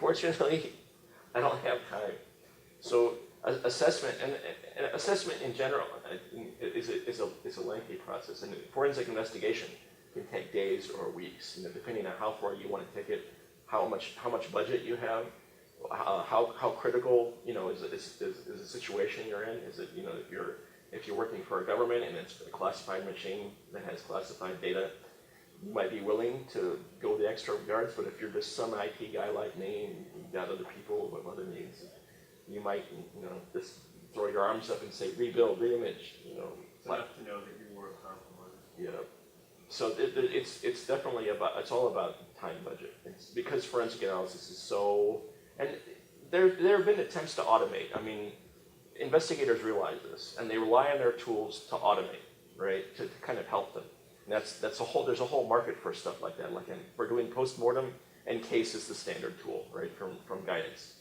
unfortunately, I don't have time. So assessment, and assessment in general is a lengthy process. And forensic investigation can take days or weeks, depending on how far you want to take it, how much budget you have, how critical is the situation you're in. Is it if you're working for a government and it's a classified machine that has classified data, you might be willing to go the extra yards. But if you're just some IT guy like me and you've got other people with other needs, you might just throw your arms up and say rebuild, reimage. It's enough to know that you were a compromise. Yeah. So it's definitely it's all about time budget. It's because forensic analysis is so, and there have been attempts to automate. I mean, investigators realize this, and they rely on their tools to automate, right? To kind of help them. And there's a whole market for stuff like that. Like for doing postmortem, and case is the standard tool, right? From guidance.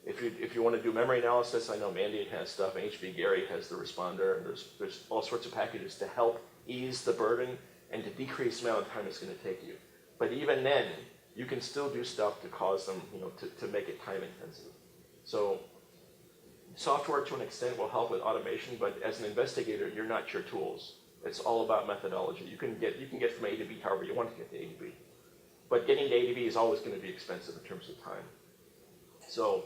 If you want to do memory analysis, I know Mandy has stuff. HB Gary has the responder. And there's all sorts of packages to help ease the burden and to decrease the amount of time it's going to take you. But even then, you can still do stuff to cause them, to make it time intensive. So software to an extent will help with automation, but as an investigator, you're not your tools. It's all about methodology. You can get from A to B however you want to get to A to B. But getting to A to B is always going to be expensive in terms of time. So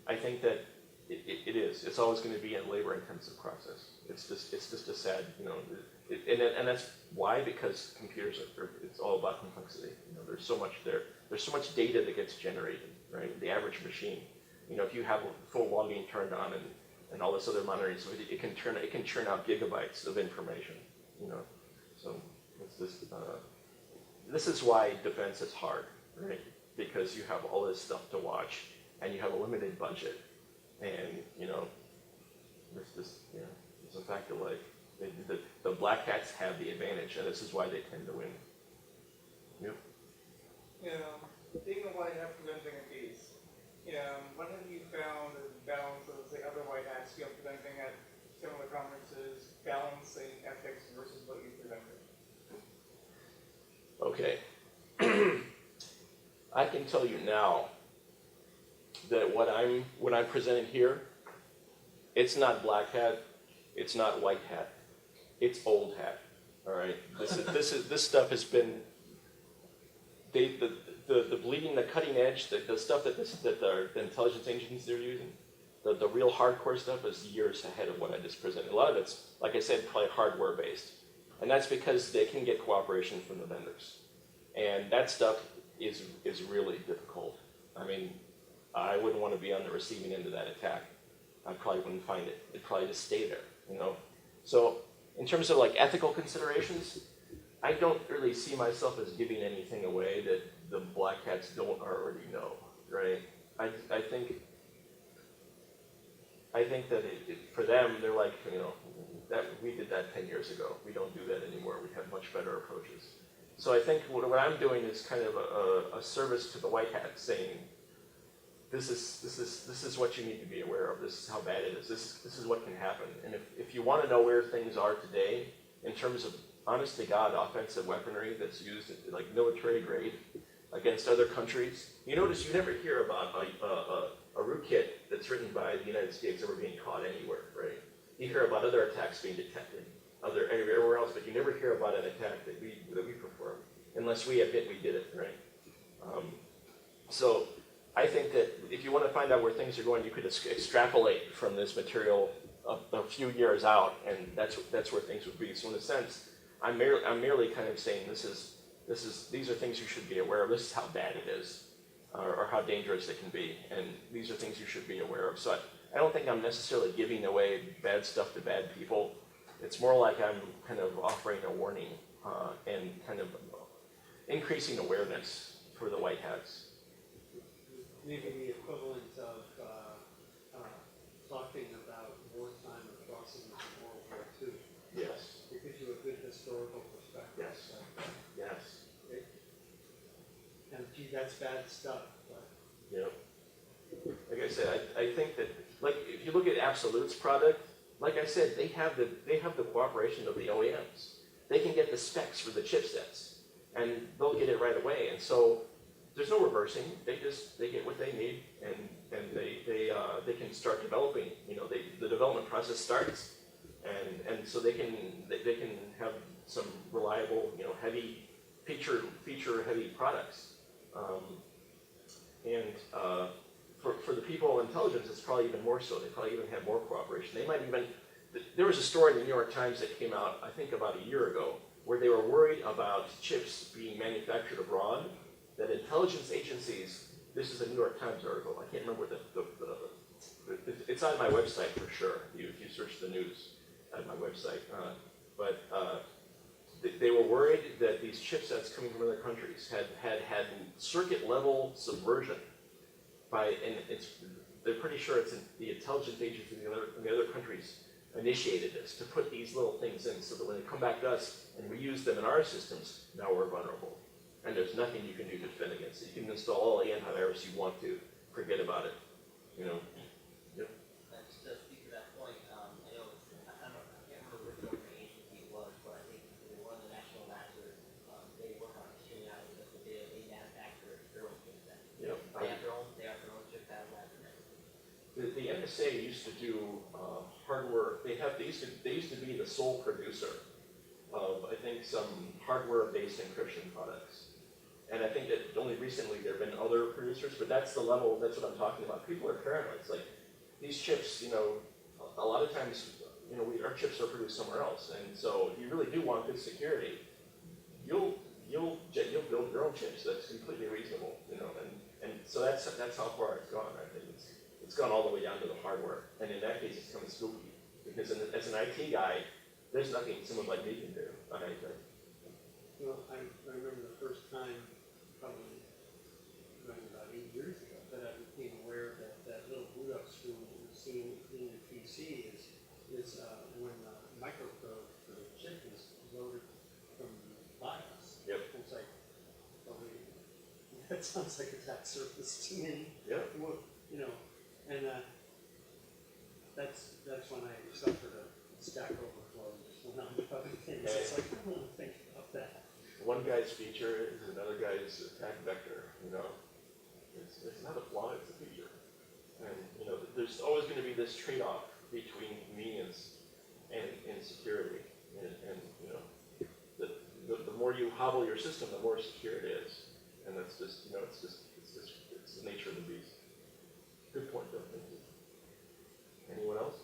I think that it is. It's always going to be a labor-intensive process. It's just a sad, and that's why, because computers it's all about complexity. There's so much there. There's so much data that gets generated, right? The average machine, if you have full logging turned on and all this other monitoring, so it can churn out gigabytes of information, So it's just this is why defense is hard, right? Because you have all this stuff to watch, and you have a limited budget, and it's a fact of life. The black hats have the advantage, and this is why they tend to win. Yep. Being a white hat presenting a case, what have you found as balance of the other white hats presenting at similar conferences, balancing ethics versus what you presented? Okay. I can tell you now that what I'm presenting here, it's not black hat, it's not white hat, it's old hat. All right. This stuff has been the bleeding, the cutting edge, the stuff that the intelligence agencies are using, the real hardcore stuff is years ahead of what I just presented. A lot of it's, like I said, probably hardware based, and that's because they can get cooperation from the vendors, and that stuff is really difficult. I mean, I wouldn't want to be on the receiving end of that attack. I probably wouldn't find it. It'd probably just stay there, So in terms of like ethical considerations, I don't really see myself as giving anything away that the black hats don't already know, right? I think that for them, they're like, that we did that 10 years ago. We don't do that anymore. We have much better approaches. So I think what I'm doing is kind of a service to the white hat, saying, this is what you need to be aware of. This is how bad it is. This is what can happen. And if you want to know where things are today in terms of, honest to God, offensive weaponry that's used like military grade against other countries, you notice you never hear about a rootkit that's written by the United States ever being caught anywhere, right? You hear about other attacks being detected everywhere else, but you never hear about an attack that we perform unless we admit we did it, right? So I think that if you want to find out where things are going, you could extrapolate from this material a few years out, and that's where things would be. So in a sense, I'm merely kind of saying these are things you should be aware of. This is how bad it is, or how dangerous it can be, and these are things you should be aware of. So I don't think I'm necessarily giving away bad stuff to bad people. It's more like I'm kind of offering a warning and kind of increasing awareness for the white hats. Maybe the equivalent of talking about wartime atrocities in World War II. Yes. It gives you a good historical perspective. Yes. Yes. And gee, that's bad stuff. But. Yep. Like I said, I think that, like, if you look at Absolute's product, like I said, they have the cooperation of the OEMs. They can get the specs for the chipsets, and they'll get it right away. And so there's no reversing. They get what they need, and they can start developing. You know, the development process starts, and so they can have some reliable, you know, heavy feature heavy products. For the people in intelligence, it's probably even more so. They probably even have more cooperation. They might even. There was a story in the New York Times that came out, I think, about a year ago, where they were worried about chips being manufactured abroad. That intelligence agencies. This is a New York Times article. I can't remember it's on my website for sure. If you search the news at my website, they were worried that these chipsets coming from other countries had circuit level subversion they're pretty sure it's the intelligence agencies in the other countries initiated this to put these little things in so that when they come back to us and we use them in our systems, now we're vulnerable. And there's nothing you can do to defend against it. You can install all the antivirus you want to, forget about it. You know. Yep. Just to speak to that point, I know I can't remember which government agency it was, but I think one of the national labs, they work on machine out because they manufacture their own chipset. Yep. They have their own chip lab and everything. The NSA used to do hardware. They used to be the sole producer of, I think, some hardware-based encryption products. And I think that only recently there have been other producers, but that's the level. That's what I'm talking about. People are paranoid. It's like these chips. You know, a lot of times, you know, our chips are produced somewhere else, and so if you really do want good security, you'll build your own chips. That's completely reasonable. You know, and so that's how far it's gone. I think it's gone all the way down to the hardware, and in that case, it's kind of spooky because as an IT guy, there's nothing someone like me can do on anything. Well, I remember the first time, probably about 8 years ago, that I became aware that little boot up screen that you're seeing in your PC is when the microprode for the chip is loaded from BIOS. Yep. It's like, oh, wait, that sounds like attack surface to me. Yep. Well, you know, and that's when I suffered a Stack Overflow and just went on to other things. Yeah. It's like, I don't want to think about that. One guy's feature is another guy's attack vector. You know, it's not a flaw; it's a feature. And you know, there's always going to be this trade-off between convenience and security. And you know, the more you hobble your system, the more secure it is. And that's just, you know, it's the nature of the beast. Good point, though. Thank you. Anyone else?